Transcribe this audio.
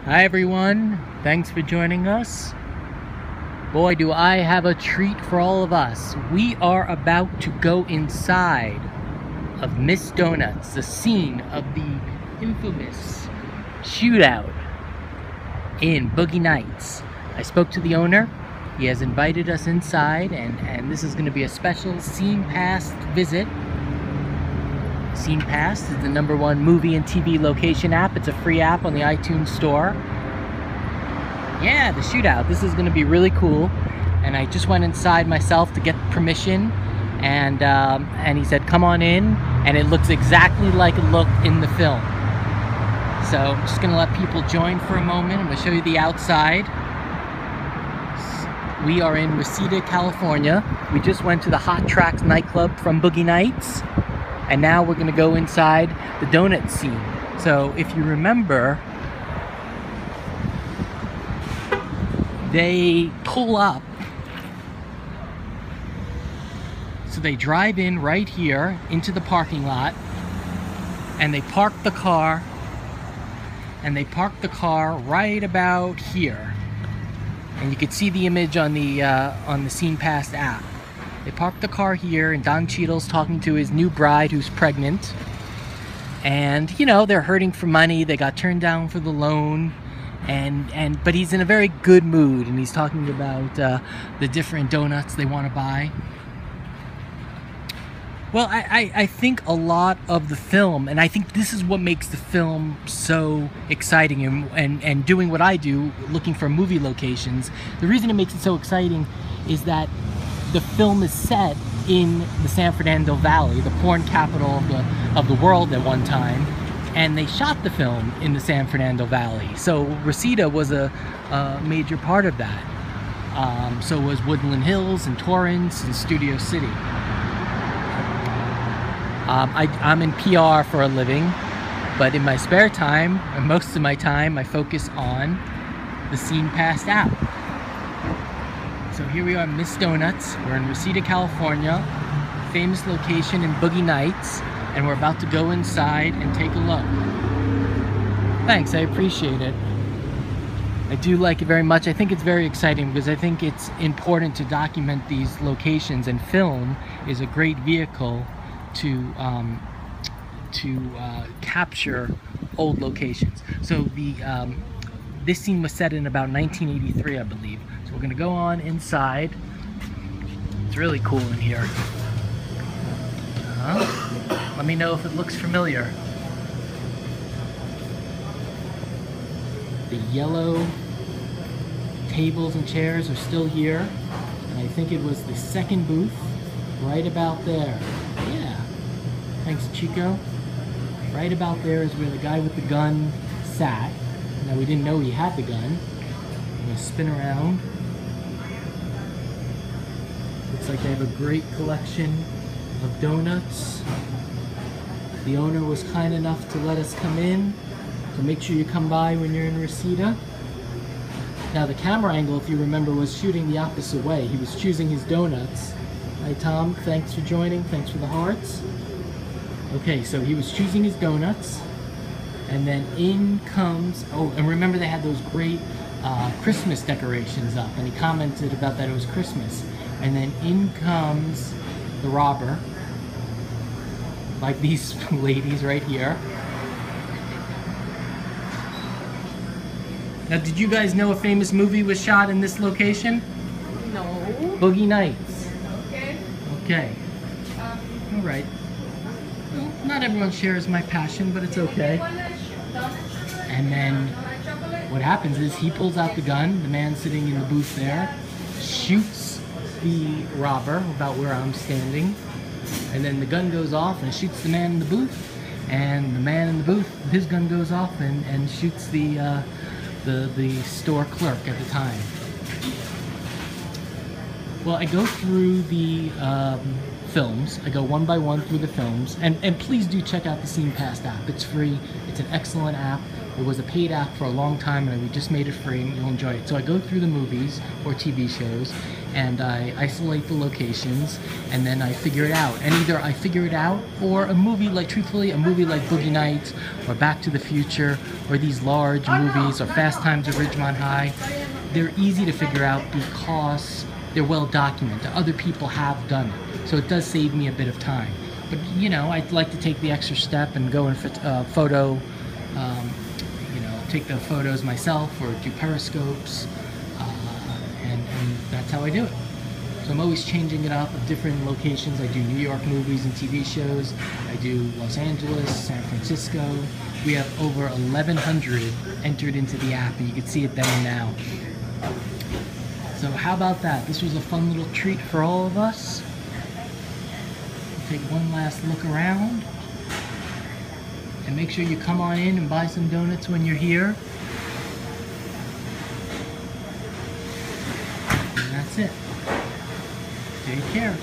Hi everyone, thanks for joining us. Boy, do I have a treat for all of us. We are about to go inside of Miss Donuts, the scene of the infamous shootout in Boogie Nights. I spoke to the owner. He has invited us inside, and this is going to be a special Scene Pass visit. Scene Pass is the #1 movie and TV location app. It's a free app on the iTunes store. Yeah, the shootout. This is going to be really cool. And I just went inside myself to get permission, and he said, "Come on in," and it looks exactly like it looked in the film. So I'm just going to let people join for a moment. I'm going to show you the outside. We are in Reseda, California. We just went to the Hot Tracks nightclub from Boogie Nights. And now we're going to go inside the donut scene. So if you remember, they pull up. So they drive in right here into the parking lot, and they park the car, right about here. And you can see the image on the Scene Pass app. They parked the car here, and Don Cheadle's talking to his new bride who's pregnant. And, you know, they're hurting for money. They got turned down for the loan. But he's in a very good mood, and he's talking about the different donuts they want to buy. Well, I think a lot of the film, and I think this is what makes the film so exciting, and doing what I do, looking for movie locations, the reason it makes it so exciting is that the film is set in the San Fernando Valley, the porn capital of the world at one time, and they shot the film in the San Fernando Valley. So Reseda was a major part of that. So was Woodland Hills and Torrance and Studio City. I'm in PR for a living, but in my spare time, and most of my time, I focus on the Scene Pass app. So here we are, Miss Donuts. We're in Reseda, California, famous location in Boogie Nights, and we're about to go inside and take a look. Thanks, I appreciate it. I do like it very much. I think it's very exciting because I think it's important to document these locations, and film is a great vehicle to capture old locations. So this scene was set in about 1983, I believe. So we're gonna go on inside. It's really cool in here. Let me know if it looks familiar. The yellow tables and chairs are still here. And I think it was the second booth right about there. Yeah. Thanks, Chico. Right about there is where the guy with the gun sat. Now, we didn't know he had the gun. I'm gonna spin around. Looks like they have a great collection of donuts. The owner was kind enough to let us come in, so make sure you come by when you're in Reseda. Now, the camera angle, if you remember, was shooting the opposite way. He was choosing his donuts. Hi, Tom. Thanks for joining. Thanks for the hearts. Okay, so he was choosing his donuts, and then in comes, oh, and remember they had those great Christmas decorations up, and he commented about that it was Christmas. And then in comes the robber, like these ladies right here. Now, did you guys know a famous movie was shot in this location? No. Boogie Nights. Okay. Okay. All right. Well, not everyone shares my passion, but it's okay. And then what happens is he pulls out the gun, the man sitting in the booth there, shoots the robber about where I'm standing, and then the gun goes off and shoots the man in the booth, and the man in the booth, his gun goes off and shoots the store clerk at the time. Well, I go through the films. I go one by one through the films, and please do check out the Scene Pass app. It's free. It's an excellent app. It was a paid app for a long time, and we just made it free, and you'll enjoy it. So I go through the movies or TV shows, and I isolate the locations, and then I figure it out. And either I figure it out, or a movie like, truthfully, a movie like Boogie Nights, or Back to the Future, or these large movies, or Fast Times at Ridgemont High, they're easy to figure out because they're well documented. Other people have done it, so it does save me a bit of time. But you know, I'd like to take the extra step and go and take the photos myself or do periscopes, and that's how I do it. So I'm always changing it up of different locations. I do New York movies and TV shows. I do Los Angeles, San Francisco. We have over 1,100 entered into the app, and you can see it then and now. So how about that? This was a fun little treat for all of us. Take one last look around. And make sure you come on in and buy some donuts when you're here. And that's it. Take care.